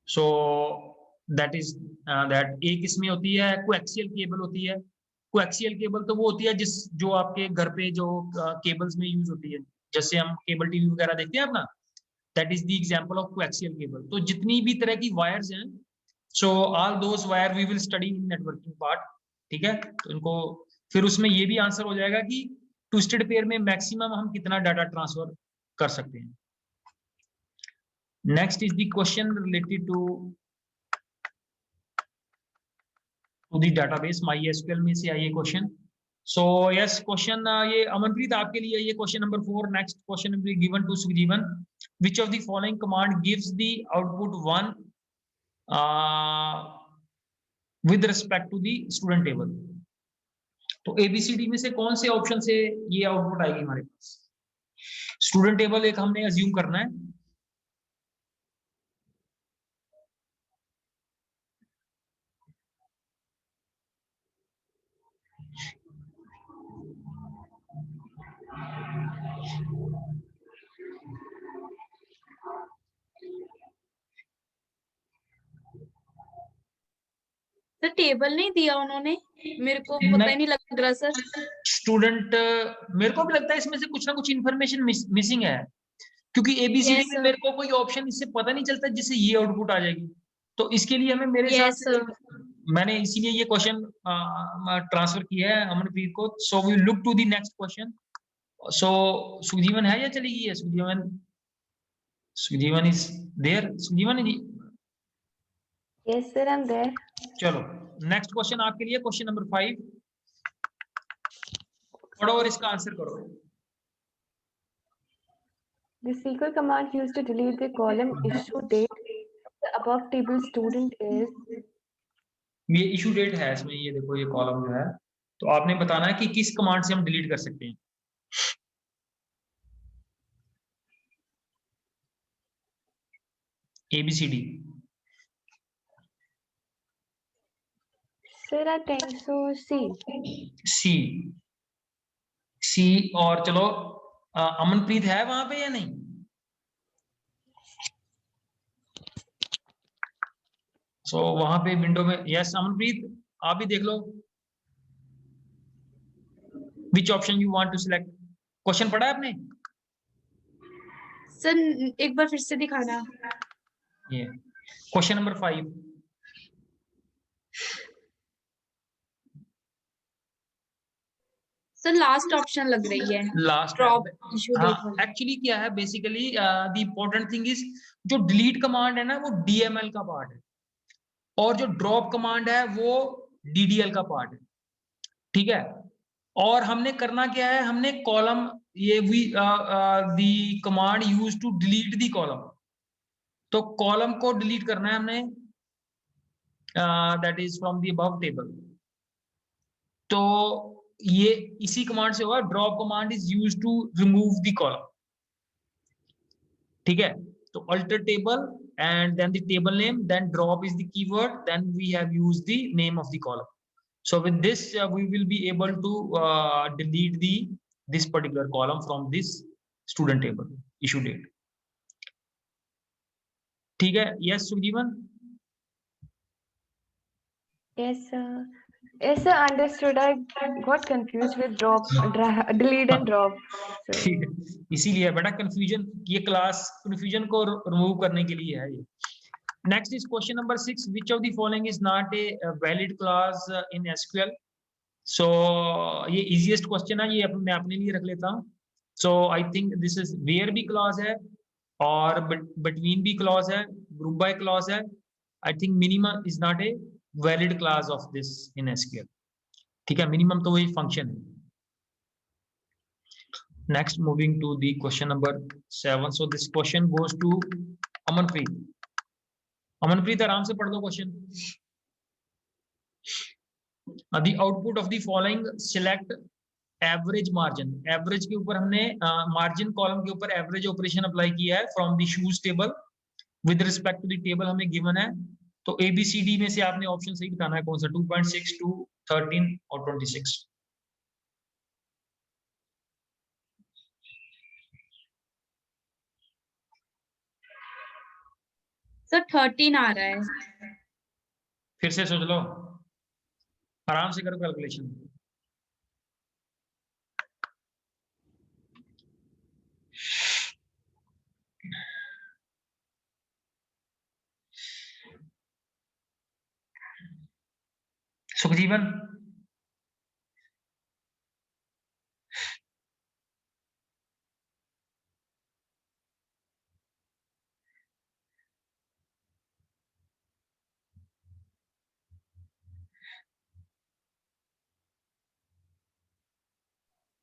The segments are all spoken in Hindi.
सो दैट इज दैट एक इसमें होती है कोएक्सियल केबल होती है। कोएक्सियल केबल तो वो होती है जो आपके घर पे जो केबल्स में यूज होती है, जैसे हम केबल टीवी वगैरह देखते हैं अपना, that is the example of coaxial cable. तो जितनी भी तरह की वायर्स हैं, so all those wire we will study in networking part. ठीक है, तो इनको फिर उसमें ये भी आंसर हो जाएगा कि ट्विस्टेड पेयर में मैक्सिमम हम कितना डाटा ट्रांसफर कर सकते हैं। Next is the question related to the database MySQL में से आई क्वेश्चन। सो यस क्वेश्चन ये अमनप्रीत आपके लिए ये question number 4। Next question given to Sujeevan, which of the following command gives the output 1 with respect to the student table. तो ABCD में से कौन से ऑप्शन से ये आउटपुट आएगी हमारे पास? स्टूडेंट टेबल एक हमने अज्यूम करना है, सर टेबल नहीं दिया उन्होंने, मेरे को पता ही नहीं लग रहा सर। स्टूडेंट मेरे को भी लगता है इसमें से कुछ ना कुछ इन्फॉर्मेशन मिसिंग है, क्योंकि ABCD Yes, में sir. मेरे को कोई ऑप्शन इससे पता नहीं चलता जिससे ये आउटपुट आ जाएगी। तो इसके लिए हमें मेरे हिसाब Yes, से sir. मैंने इसीलिए ये क्वेश्चन ट्रांसफर किया है अमनप्रीत को। So we look to the next question. So Sujeevan है या चली गई है? Sujeevan is there? Sujeevan ji, Yes, sir, I'm there. चलो नेक्स्ट क्वेश्चन आपके लिए, क्वेश्चन नंबर 5 पढ़ो और इसका आंसर करो। The SQL command used to delete the column issue date from the above table student is. ये इशू डेट है इसमें, ये देखो ये कॉलम जो है, तो आपने बताना है कि किस कमांड से हम डिलीट कर सकते हैं। ABCD। Sir, I think so. सी और चलो अमनप्रीत है वहां पे या नहीं? सो वहां पे विंडो में यस अमनप्रीत आप भी देख लो, which option you want to select. Question पढ़ा है आपने? सर एक बार फिर से दिखाना। ये question number 5। Sir last option लग रही है, लास्ट ड्रॉप इशू डेट वाला। एक्चुअली क्या है basically the important thing is जो डिलीट कमांड है ना वो DML का पार्ट है, और जो ड्रॉप कमांड है वो DDL का पार्ट है। ठीक है, और हमने करना क्या है, हमने कॉलम ये we the command use to delete the column, तो कॉलम को डिलीट करना है हमने, that is from the above table. तो ये इसी कमांड से होगा, drop command is use to remove the column. ठीक है, तो alter table and then the table name, then drop is the keyword, then we have used the name of the column. So with this we will be able to delete this particular column from this student table issue date. ठीक है, yes सुजीवन? Yes, sir. Yes, sir, understood. I got confused with delete and drop. ठीक है, इसीलिए बेटा कंफ्यूजन, ये क्लास कंफ्यूजन को रिमूव करने के लिए है ये। Next is question number 6, which of the following is not a valid class in SQL। सो ये इजीएस्ट क्वेश्चन है, ये मैं अपने लिए रख लेता हूँ। So I think this is where भी क्लॉज है, और बिटवीन भी क्लॉज है, ग्रुप बाय क्लॉज है। I think minimum is not a valid class of this in SQL। ठीक है, मिनिमम तो वही फंक्शन है। Next, moving to the question number 7. So this question goes to Amanpreet. Amanpreet, आराम से पढ़ लो question. The output of the following select average margin. Average के ऊपर हमने margin column के ऊपर average operation apply किया है from the shoes table with respect to the table हमें given है। तो ABCD में से आपने ऑप्शन सही बताना है कौन सा, 2.6, 2, 13 और 26। सर 13 आ रहा है। फिर से सोच लो, आराम से करो कैलकुलेशन। सुखजीवन,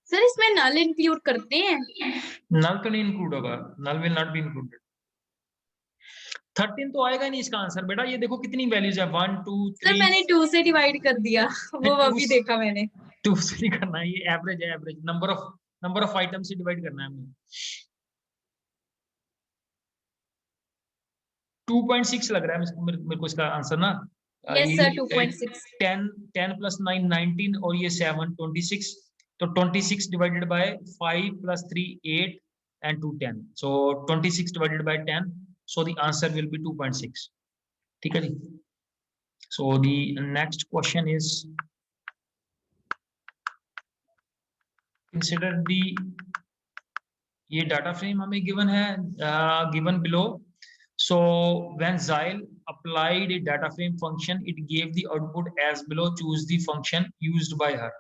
सर इसमें नल इंक्लूड करते हैं? नल तो नहीं इंक्लूड होगा, नल विल नॉट बी इंक्लूडेड। 13 तो आएगा नहीं इसका आंसर बेटा। ये देखो कितनी वैल्यूज है, 1 2 सर 3। मैंने 2 से डिवाइड कर दिया, वो अभी देखा मैंने। 2 से नहीं करना है, ये एवरेज है, एवरेज नंबर ऑफ आइटम से डिवाइड करना है हमें। 2.6 लग रहा है मेरे को इसका आंसर ना। यस ये सर 2.6। 10 प्लस 9 19 और ये 7 26। तो 26 divided by 5 plus 3 8 and 2 10। So 26 divided by 10, so the answer will be 2.6। ठीक है जी। So the next question is, consider the, ये डाटा फ्रेम हमें गिवन है, given below. So when Zyle applied a data frame function, it gave the output as below. Choose the function used by her।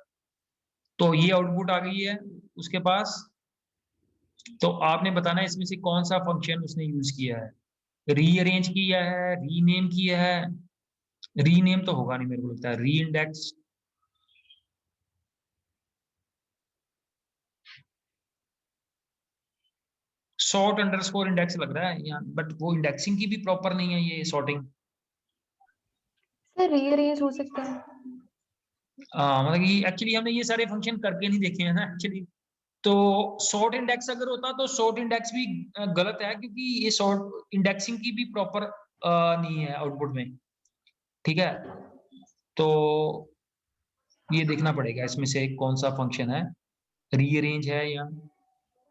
तो ये आउटपुट आ गई है उसके पास, तो आपने बताना है इसमें से कौन सा फंक्शन उसने यूज किया है। रीअरेंज किया है, रीनेम किया है। रीनेम तो होगा नहीं मेरे को लगता है। री इंडेक्स, सॉर्ट अंडरस्कोर इंडेक्स लग रहा है यहाँ, बट वो इंडेक्सिंग की भी प्रॉपर नहीं है ये सॉर्टिंग। सर रीअरेंज हो सकता है। मतलब कि एक्चुअली हमने ये सारे फंक्शन करके नहीं देखे हैं ना एक्चुअली। तो सॉर्ट इंडेक्स अगर होता तो सॉर्ट इंडेक्स भी गलत है, क्योंकि ये सॉर्ट इंडेक्सिंग की भी प्रॉपर नहीं है आउटपुट में। ठीक है, तो ये देखना पड़ेगा इसमें से कौन सा फंक्शन है। रीअरेंज है या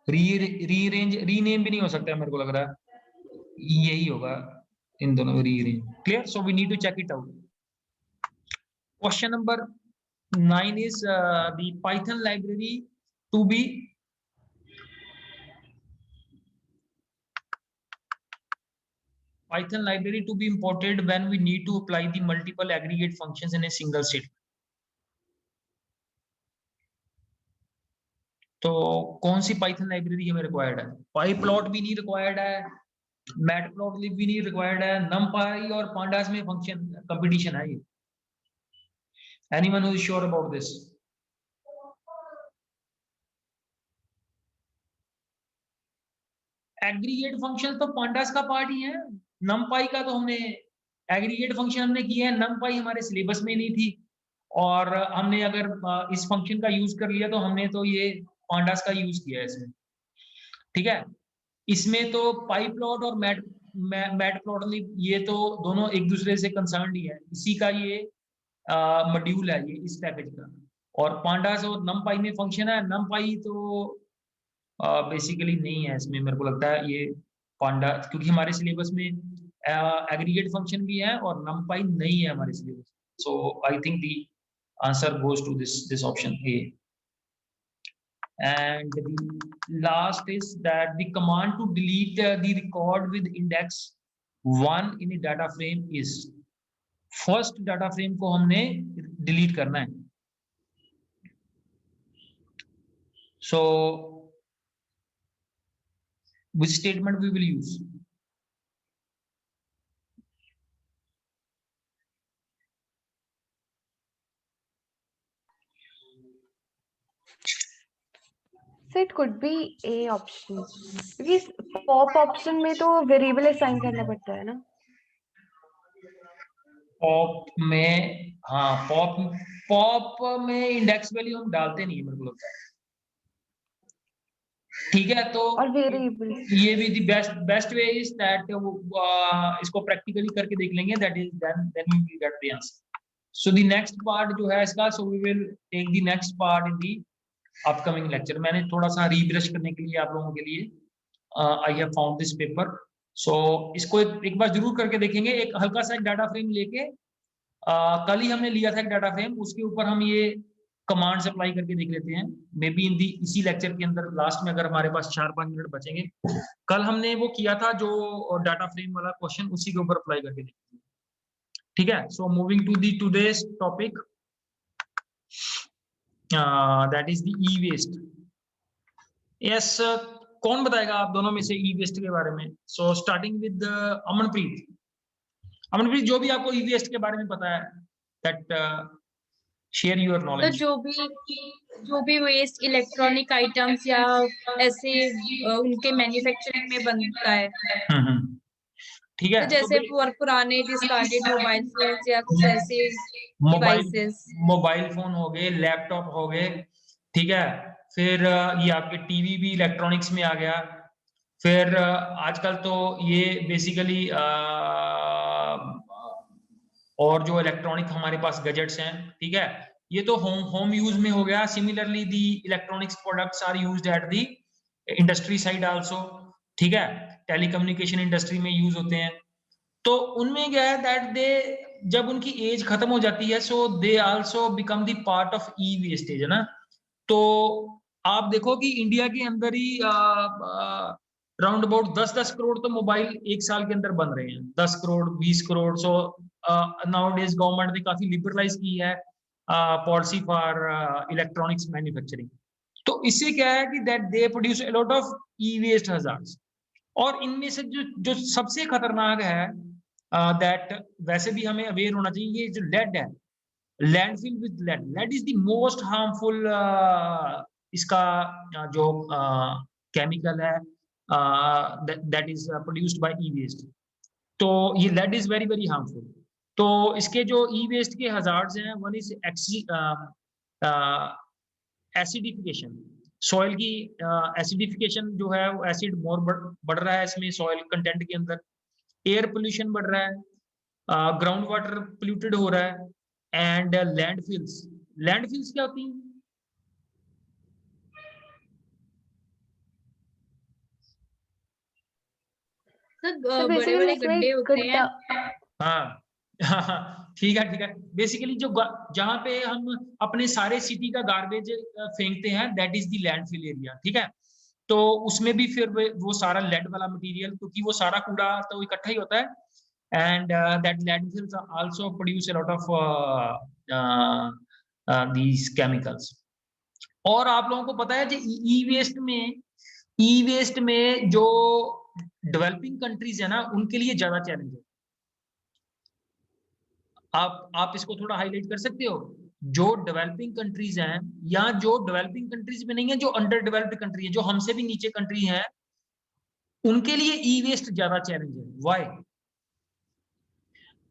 रीअरेंज, रीनेम भी नहीं हो सकता है मेरे को लग रहा है, यही होगा इन दोनों में, rearrange. Clear? So we need to check it out. Question number 9 is the Python library to be imported when we need to apply the multiple aggregate functions in a single statement। तो कौन सी पाइथन लाइब्रेरी हमें रिक्वायर्ड है? pyplot भी नहीं रिक्वायर्ड है, मैटप्लॉटलिब भी नहीं रिक्वायर्ड है, numpy और pandas में फंक्शन कंपटीशन है ये। anyone who is sure about this? Aggregate function तो पांडास का पार्ट ही है, numpy का तो हमने एग्रीगेट फंक्शन हमने किया है, numpy हमारे सिलेबस में नहीं थी, और हमने अगर इस फंक्शन का यूज कर लिया तो हमने तो ये पांडास का यूज किया है इसमें। ठीक है, इसमें तो पाइप्लॉट और मैटप्लॉटलिब ये तो दोनों एक दूसरे से कंसर्न्ड ही है, इसी का ये मॉड्यूल है ये इस पैकेज का। और पांडास और numpy में फंक्शन है, numpy तो बेसिकली नहीं है इसमें मेरे को लगता है ये पांडा, क्योंकि हमारे सिलेबस में एग्रीगेट फंक्शन भी है और numpy नहीं है हमारे syllabus. So I think the answer goes to this option A. And the last is that the command to delete the record with index 1 in a data frame is, first data frame को हमने डिलीट करना है। So which statement we will use? So it could be A option, क्योंकि पॉप ऑप्शन में तो वेरिएबल असाइन करना पड़ता है ना। पॉप में, हाँ पॉप में इंडेक्स वैल्यू हम डालते नहीं है मेरे को लगता है। ठीक है, तो और वेरिएबल ये भी the best way is that इसको प्रैक्टिकली करके देख लेंगे, that is then we will get the answer. So the next part जो है इसका, so we will take the next part in the upcoming lecture. मैंने थोड़ा सा रीब्रश करने के लिए आप लोगों के लिए I have found this paper, so इसको एक बार जरूर करके देखेंगे। एक हल्का सा एक डाटा फ्रेम लेके कल ही हमने लिया था एक डाटा फ्रेम, उसके ऊपर हम ये कमांड्स अप्लाई करके देख लेते हैं। मे बी इन दी इसी लेक्चर के अंदर लास्ट में, अगर हमारे पास 4-5 मिनट बचेंगे, कल हमने वो किया था जो डाटा फ्रेम वाला क्वेश्चन, उसी के ऊपर अप्लाई करके देखते हैं। ठीक है, so moving to the today's topic, that is the e waste. Yes, कौन बताएगा आप दोनों में से ई वेस्ट के बारे में? So starting with Amanpreet. Amanpreet, जो भी आपको ई वेस्ट के बारे में पता है, दैट शेयर योर तो नॉलेज। जो भी वेस्ट इलेक्ट्रॉनिक आइटम्स या ऐसे उनके मैन्युफैक्चरिंग में बनता है, ठीक है। तो जैसे पुराने डिस्कार्डेड मोबाइल फोन्स या कुछ ऐसे डिवाइसेस, मोबाइल फोन हो गए, लैपटॉप हो गए, ठीक है। फिर ये आपके टीवी भी इलेक्ट्रॉनिक्स में आ गया। फिर आजकल तो ये बेसिकली और जो इलेक्ट्रॉनिक हमारे पास गैजेट्स हैं, ठीक है, ये तो होम यूज में हो गया। Similarly the electronics products are used at the industry side also, ठीक है, टेलीकम्युनिकेशन इंडस्ट्री में यूज होते हैं। तो उनमें क्या है दैट दे, जब उनकी एज खत्म हो जाती है, so they also become the part of e wastage, है ना। तो आप देखो कि इंडिया के अंदर ही राउंड अबाउट 10-10 करोड़ तो मोबाइल एक साल के अंदर बन रहे हैं, 10 crore 20 crore. So now days government ने काफी लिबरलाइज की है पॉलिसी फॉर इलेक्ट्रॉनिक्स मैन्युफैक्चरिंग। तो इससे क्या है कि that they produce a lot of e waste hazards. और इनमें से जो सबसे खतरनाक है, दैट वैसे भी हमें अवेयर होना चाहिए, ये जो लेड है, landfill with lead, lead is the most harmful इसका जो केमिकल है that is produced by e waste. तो ये lead is very very harmful. तो इसके जो ई वेस्ट के हजार्ड्स हैं, वन इज एसिडिफिकेशन, सॉइल की एसिडिफिकेशन जो है, वो एसिड मोर बढ़ रहा है इसमें सॉइल कंटेंट के अंदर। एयर पोल्यूशन बढ़ रहा है, ग्राउंड वाटर पोल्यूटेड हो रहा है, एंड लैंडफिल्स। लैंडफिल्स क्या होती हैं? सर बड़े बड़े गड्ढे होते हैं। हाँ ठीक है, ठीक है। बेसिकली जो जहां पे हम अपने सारे सिटी का गार्बेज फेंकते हैं, that is the landfill area, ठीक है। तो उसमें भी फिर वो सारा लेड वाला मटेरियल, क्योंकि वो सारा कूड़ा तो इकट्ठा ही होता है, and that landfills also produce a lot of these chemicals। और आप लोगों को पता है जो ई वेस्ट में जो डेवलपिंग कंट्रीज है ना, उनके लिए ज्यादा चैलेंज है। आप इसको थोड़ा हाईलाइट कर सकते हो? जो डेवलपिंग कंट्रीज हैं, या जो डेवलपिंग कंट्रीज में नहीं है, जो अंडर डेवलप्ड कंट्री है, जो हमसे भी नीचे कंट्री है, उनके लिए ई वेस्ट ज्यादा चैलेंज है। व्हाई?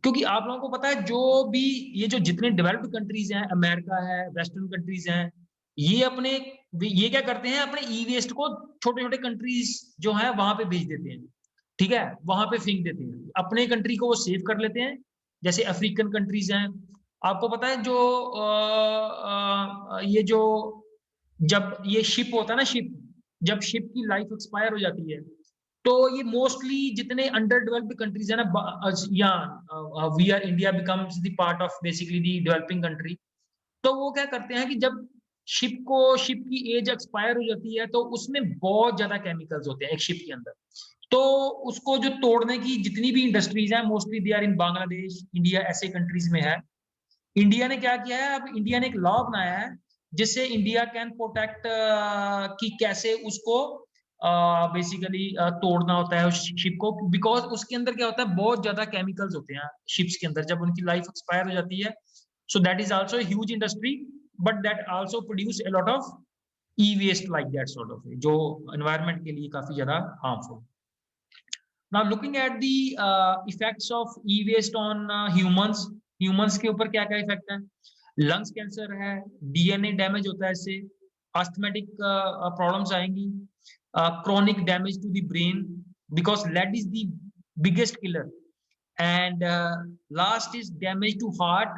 क्योंकि आप लोगों को पता है जो भी ये जो जितने डेवलप्ड कंट्रीज हैं, अमेरिका है, वेस्टर्न कंट्रीज हैं, ये क्या करते हैं, अपने ई वेस्ट को छोटे छोटे कंट्रीज जो है वहां पे भेज देते हैं, ठीक है, वहां पे फेंक देते हैं। अपने कंट्री को वो सेव कर लेते हैं। जैसे अफ्रीकन कंट्रीज हैं, आपको पता है जो ये जो जब ये शिप होता है ना, जब शिप की लाइफ एक्सपायर हो जाती है, तो ये मोस्टली जितने अंडर डेवलप्ड कंट्रीज है ना, या we are India becomes the part of basically the developing country. तो वो क्या करते हैं कि जब शिप की एज एक्सपायर हो जाती है, तो उसमें बहुत ज्यादा केमिकल्स होते हैं एक शिप के अंदर। तो उसको जो तोड़ने की जितनी भी इंडस्ट्रीज हैं, mostly they are in Bangladesh, India, ऐसे कंट्रीज में है। इंडिया ने क्या किया है, अब इंडिया ने एक लॉ बनाया है जिससे इंडिया कैन प्रोटेक्ट कि कैसे उसको बेसिकली तोड़ना होता है उस शिप को, बिकॉज उसके अंदर क्या होता है, बहुत ज्यादा केमिकल्स होते हैं शिप्स के अंदर जब उनकी लाइफ एक्सपायर हो जाती है। So that is also huge industry, but that also produce a lot of e waste like that sort of, जो एनवायरनमेंट के लिए काफी ज्यादा harmful. Now looking at the effects of e waste on humans के ऊपर क्या क्या इफेक्ट है? लंग्स कैंसर है, डीएनए डैमेज होता है इससे, अस्थमेटिक प्रॉब्लम्स आएंगी, chronic damage to the brain because lead is the biggest killer, and last is damage to heart,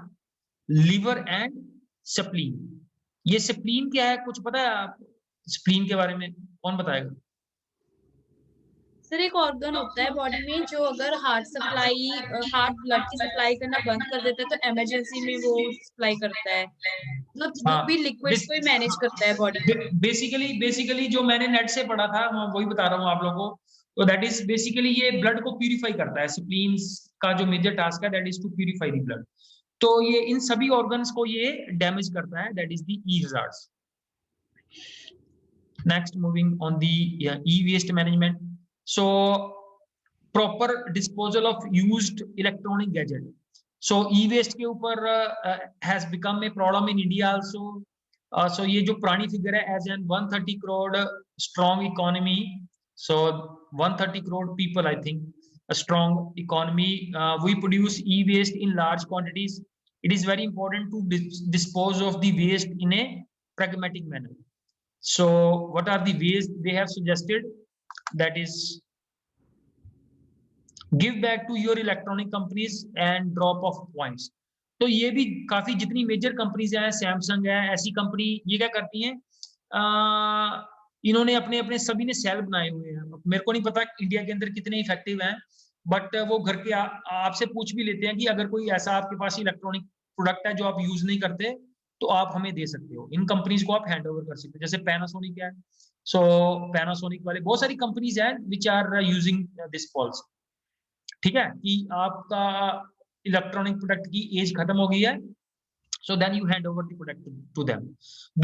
liver and spleen। ये spleen क्या है, कुछ पता है आप spleen के बारे में? कौन बताएगा? सर एक ऑर्गन होता है बॉडी में जो अगर हार्ट ब्लड की सप्लाई करना बंद कर देता है तो इमरजेंसी में वो सप्लाई करता है, मतलब जो हाँ, भी लिक्विड्स को मैनेज करता है बॉडी में। बेसिकली जो मैंने नेट से पढ़ा था मैं वही बता रहा हूँ आप लोगों को। तो दैट इज बेसिकली ये ब्लड को प्यूरिफाई करता है। स्प्लीन्स का जो मेजर टास्क है that is to purify the blood. तो ये इन सभी ऑर्गन्स को ये डैमेज करता है, that is the e hazards. Next moving on the e waste management. So proper disposal of used electronic gadget. So e waste के ऊपर has become a problem in India also. So ये जो पुरानी फिगर है, as an 130 crore strong economy, so 130 crore people, I think, a strong economy, we produce e-waste in large quantities. It is very important to dispose of the waste in a pragmatic manner. So what are the ways they have suggested? That is, give back to your electronic companies and drop off points. तो ये भी काफी जितनी मेजर कंपनीज हैं, सैमसंग है, ऐसी कंपनी ये क्या करती हैं, इन्होंने अपने अपने सभी ने सेल बनाए हुए हैं। मेरे को नहीं पता इंडिया के अंदर कितने इफेक्टिव हैं, बट वो घर के आपसे पूछ भी लेते हैं कि अगर कोई ऐसा आपके पास इलेक्ट्रॉनिक प्रोडक्ट है जो आप यूज नहीं करते तो आप हमें दे सकते हो। इन कंपनीज को आप हैंड ओवर कर सकते हो, जैसे पैनासोनिक है। सो पैनासोनिक वाले बहुत सारी कंपनीज हैं which are using this policy. ठीक है, कि आपका इलेक्ट्रॉनिक प्रोडक्ट की एज खत्म हो गई है, so then you hand over the product to them.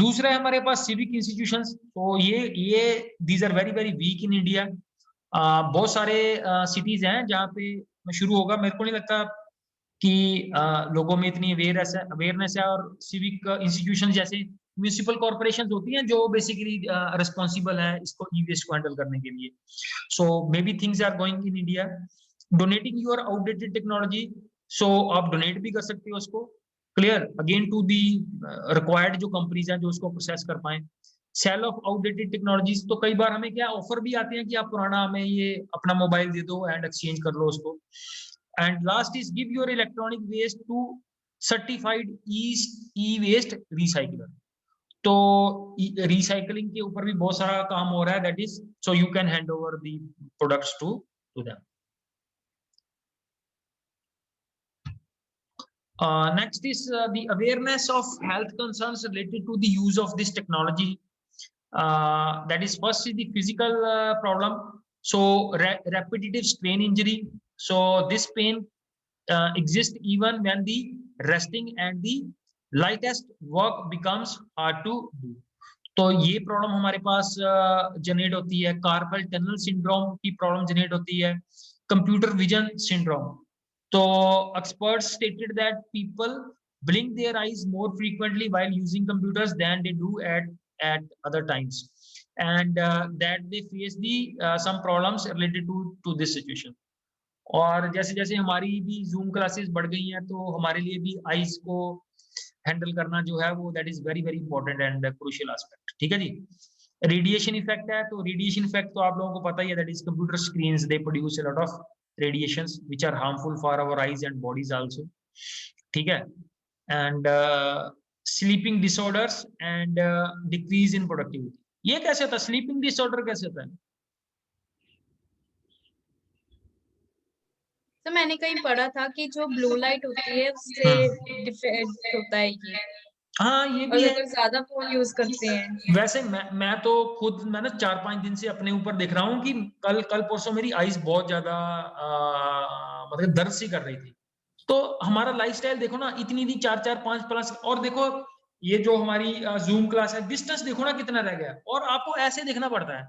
दूसरा है हमारे पास civic institutions। तो ये these are very very weak in India। बहुत सारे cities हैं जहाँ पे शुरू होगा। मेरे को नहीं लगता कि लोगों में इतनी अवेयरनेस है। और civic institutions जैसे म्यूनिसिपल कॉर्पोरेशन होती हैं जो बेसिकली रिस्पॉन्सिबल है इसको ई वेस्ट को हैंडल करने के लिए। So maybe things are going in India. Donating your outdated technology. So आप डोनेट भी कर सकते हो उसको, clear, again to the required जो कंपनीज हैं जो उसको प्रोसेस कर पाए। Sale of outdated technologies. तो कई बार हमें क्या ऑफर भी आते हैं कि आप पुराना हमें ये अपना मोबाइल दे दो एंड एक्सचेंज कर लो उसको। And last is give your electronic waste to certified e waste recycler. तो रिसाइकलिंग के ऊपर भी बहुत सारा काम हो रहा है, that is so you can hand over the products to them. Next is the awareness of health concerns related to the use of this technology. That is, first is the physical problem. So repetitive strain injury. So this pain exists even when the resting and the lightest work becomes hard to do. तो ये प्रॉब्लम हमारे पास जनरेट होती है। कार्पल टनल सिंड्रोम की प्रॉब्लम जनरेट होती है। Computer vision syndrome. तो experts stated that people blink their eyes more frequently while using computers than they do at other times, and that they face the some problems related to this situation. और जैसे जैसे हमारी भी जूम क्लासेस बढ़ गई हैं तो हमारे लिए भी आईज को हैंडल करना जो है वो that is very very important and crucial aspect. ठीक है जी। रेडिएशन इफेक्ट है, तो रेडिएशन इफेक्ट तो आप लोगों को पता ही है, that is computer screens they produce a lot of radiations which are harmful for our eyes and bodies also। ठीक है। and sleeping disorders and decrease in productivity। ये कैसे होता है, sleeping disorder कैसे होता है? तो मैंने कहीं पढ़ा था कि जो ब्लू लाइट होती है उससे डिफेक्ट होता है ये। हाँ ये भी है। अगर ज्यादा फोन यूज करते हैं। वैसे मैं तो खुद मैं ना 4-5 दिन से अपने ऊपर देख रहा हूँ कि कल परसों मेरी आईज बहुत ज्यादा मतलब दर्द सी कर रही थी। तो हमारा लाइफस्टाइल देखो ना, इतनी दी 4-4-5 प्लस। और देखो ये जो हमारी जूम क्लास है, डिस्टेंस देखो ना कितना रह गया, और आपको ऐसे देखना पड़ता है।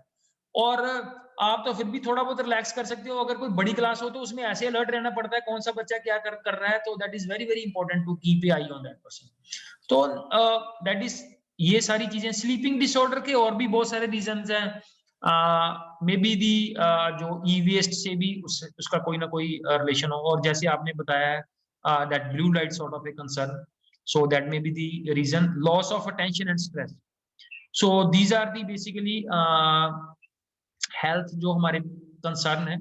और आप तो फिर भी थोड़ा बहुत रिलैक्स कर सकते हो। अगर कोई बड़ी क्लास हो तो उसमें ऐसे अलर्ट रहना पड़ता है कौन सा बच्चा क्या कर रहा है। तो that is very very important to keep a eye on that person. तो दैट इज ये सारी चीजें। स्लीपिंग डिसऑर्डर के और भी बहुत सारे रीजंस हैं। मे बी दी जो ई वेस्ट से भी उसका कोई ना कोई रिलेशन हो। और जैसे आपने बताया है that blue light sort of a concern, so that may be the reason. Loss of attention and stress. So these are the basically health जो हमारे कंसर्न है।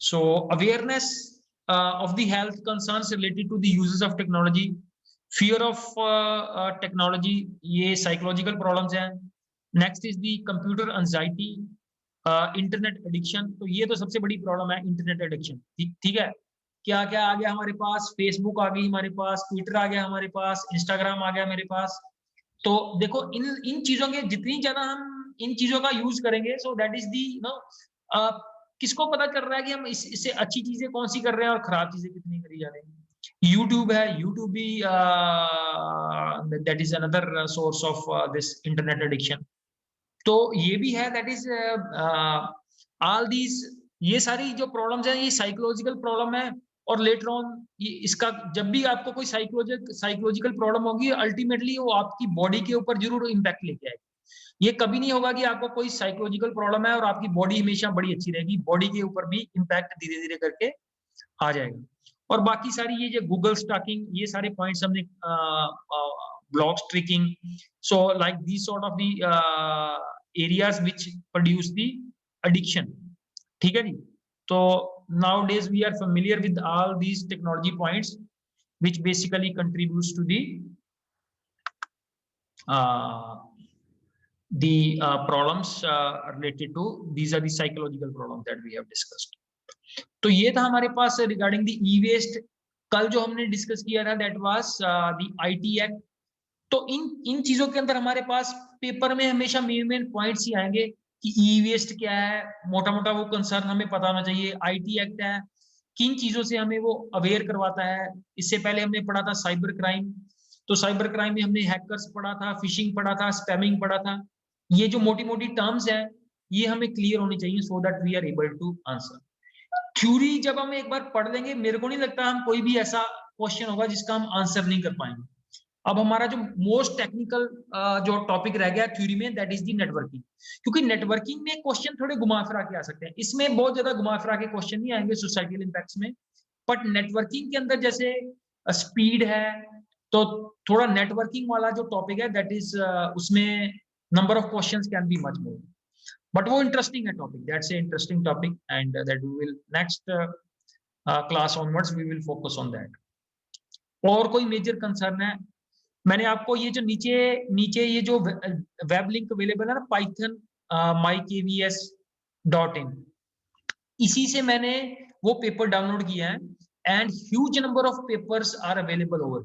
सो अवेयरनेस of the health concerns related to the uses of technology, fear of technology, ये psychological problems हैं। Next is the computer anxiety, internet addiction. तो ये तो सबसे बड़ी प्रॉब्लम है, इंटरनेट एडिक्शन। ठीक है, क्या क्या आ गया हमारे पास, फेसबुक आ गई हमारे पास, ट्विटर आ गया हमारे पास, इंस्टाग्राम आ गया मेरे पास। तो देखो इन इन चीजों के जितनी ज्यादा हम इन चीजों का यूज करेंगे, so that is the no, किसको पता चल रहा है कि हम इससे अच्छी चीजें कौन सी कर रहे हैं और खराब चीजें कितनी करी जा रही हैं। यूट्यूब है, यूट्यूब भी that is another source of this internet addiction. तो ये भी है, दैट इज ऑल दीज, ये सारी जो प्रॉब्लम्स है ये साइकोलॉजिकल प्रॉब्लम है। और लेटर ऑन इसका जब भी आपको कोई साइकोलॉजिकल प्रॉब्लम होगी, अल्टीमेटली वो आपकी बॉडी के ऊपर जरूर इम्पैक्ट लेके आएगी। ये कभी नहीं होगा कि आपको कोई साइकोलॉजिकल प्रॉब्लम है और आपकी बॉडी हमेशा बड़ी अच्छी रहेगी, बॉडी के ऊपर भी इम्पैक्ट धीरे धीरे करके आ जाएगा। और बाकी सारी ये जो गूगल स्टॉकिंग, ये सारे पॉइंट्स हमने, blog streaking, so like this sort of the areas which produce the addiction. ठीक है जी। तो nowadays we are familiar with all these technology points which basically contributes to the problems related to, these are the psychological problems that we have discussed. तो ये था हमारे पास रिगार्डिंग द ई वेस्ट। कल जो हमने डिस्कस किया था that was the IT act. तो इन चीजों के अंदर हमारे पास पेपर में हमेशा मेन पॉइंट्स ही आएंगे कि ई वेस्ट क्या है, मोटा मोटा वो कंसर्न हमें पता होना चाहिए। आईटी एक्ट है, किन चीजों से हमें वो अवेयर करवाता है। इससे पहले हमने पढ़ा था साइबर क्राइम, तो साइबर क्राइम में हमने हैकर्स पढ़ा था, फिशिंग पढ़ा था, स्पैमिंग पढ़ा था। ये जो मोटी मोटी टर्म्स है ये हमें क्लियर होनी चाहिए so that we are able to answer. Theory जब हम एक बार पढ़ लेंगे, मेरे को नहीं लगता हम कोई भी ऐसा क्वेश्चन होगा जिसका हम आंसर नहीं कर पाएंगे। अब हमारा जो मोस्ट टेक्निकल जो टॉपिक रह गया थ्योरी में, दैट इज दी नेटवर्किंग। क्योंकि नेटवर्किंग में क्वेश्चन थोड़े घुमा फिरा के आ सकते हैं, इसमें बहुत ज्यादा घुमा फिरा के क्वेश्चन नहीं आएंगे सोसाइटल इंपैक्ट्स में। बट नेटवर्किंग के अंदर जैसे स्पीड है, तो थोड़ा नेटवर्किंग वाला जो टॉपिक है दैट इज उसमें number of questions can be much more. But वो इंटरेस्टिंग है topic, that's a interesting topic and that we will next class onwards we will focus on that. और कोई मेजर कंसर्न है? मैंने आपको ये जो नीचे नीचे ये जो वेब लिंक अवेलेबल है ना, पाइथन mykvs.in, इसी से मैंने वो पेपर डाउनलोड किया है and huge number of papers are available over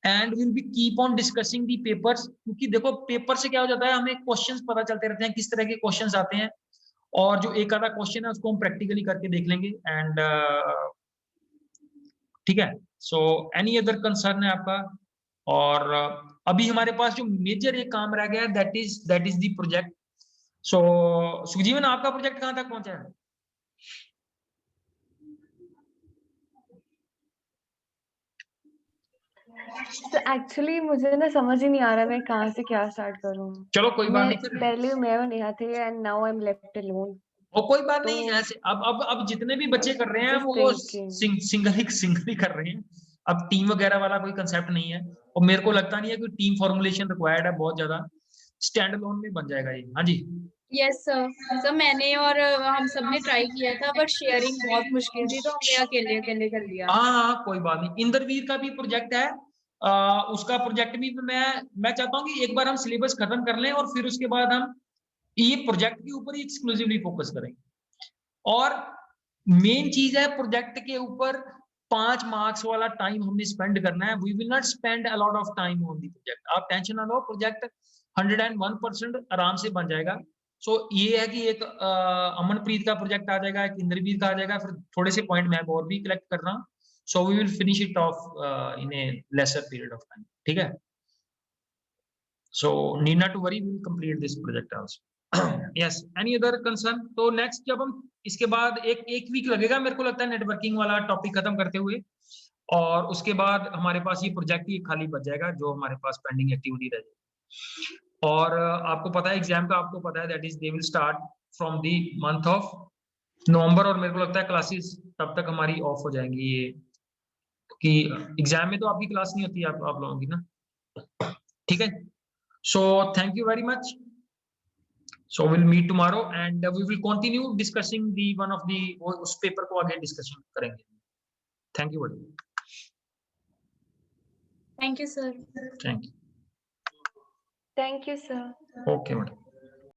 and will be keep on discussing the papers. क्योंकि देखो पेपर से क्या हो जाता है, हमें क्वेश्चंस पता चलते रहते हैं किस तरह के क्वेश्चंस आते हैं, और जो एक आधा क्वेश्चन है उसको हम प्रैक्टिकली करके देख लेंगे एंड ठीक है। सो एनी अदर कंसर्न है आपका? और अभी हमारे पास जो मेजर एक काम रह गया दैट इज द प्रोजेक्ट। सो सुखजीवन, आपका प्रोजेक्ट कहां तक पहुंचा है? तो एक्चुअली मुझे ना समझ ही नहीं आ रहा मैं कहाँ से क्या स्टार्ट करूँ। चलो कोई बात नहीं, फिर पहले मैं और नेहा थे and now I am left alone. और कोई बात नहीं, तो ऐसे अब जितने भी बच्चे कर रहे हैं just वो thinking. सिंगल ही कर रहे हैं। अब टीम वगैरह वाला कोई कंसेप्ट नहीं है, और मेरे को लगता नहीं है कि टीम फॉर्मुलेशन रिक्वायर्ड है बहुत ज्यादा, स्टैंड अलोन में बन जाएगा ये। हाँ जी। यस सर, मैंने और हम सब ने ट्राई किया था बट शेयरिंग बहुत मुश्किल थी तो हमने अकेले अकेले कर लिया। हाँ कोई बात नहीं। इंद्रवीर का भी प्रोजेक्ट है, उसका प्रोजेक्ट भी मैं चाहता हूँ कि एक बार हम सिलेबस खत्म कर लें और फिर उसके बाद हम ये प्रोजेक्ट के ऊपर ही एक्सक्लूसिवली फोकस करेंगे। और मेन चीज है प्रोजेक्ट के ऊपर 5 मार्क्स वाला टाइम हमने स्पेंड करना है। We will not spend a lot of time on the project. आप टेंशन ना लो, प्रोजेक्ट 101% आराम से बन जाएगा। सो ये है कि एक अमनप्रीत का प्रोजेक्ट आ जाएगा, एक इंद्रवीर का आ जाएगा, फिर थोड़े से पॉइंट मैं और भी कलेक्ट कर रहा हूँ। So we will finish it off in a lesser period of time. ठीक है, so need not to worry, we will complete this project also. Yes, any other concern? तो नेक्स्ट जब हम इसके बाद एक वीक लगेगा मेरे को लगता है नेटवर्किंग वाला टॉपिक खत्म करते हुए, और उसके बाद हमारे पास ये प्रोजेक्ट ही खाली बच जाएगा जो हमारे पास पेंडिंग एक्टिविटी रह जाएगी। और आपको पता है एग्जाम का, आपको पता है that is they will start from the month of November, और मेरे को लगता है क्लासेस तब तक हमारी ऑफ हो जाएंगी ये, कि एग्जाम में तो आपकी क्लास नहीं होती आप लोगों की ना। ठीक है, so thank you very much. So we'll meet tomorrow and we will continue discussing the one of the उस पेपर को आगे डिस्कशन करेंगे। Thank you very much. Thank you sir. Thank you. Thank you, sir. Okay, madam.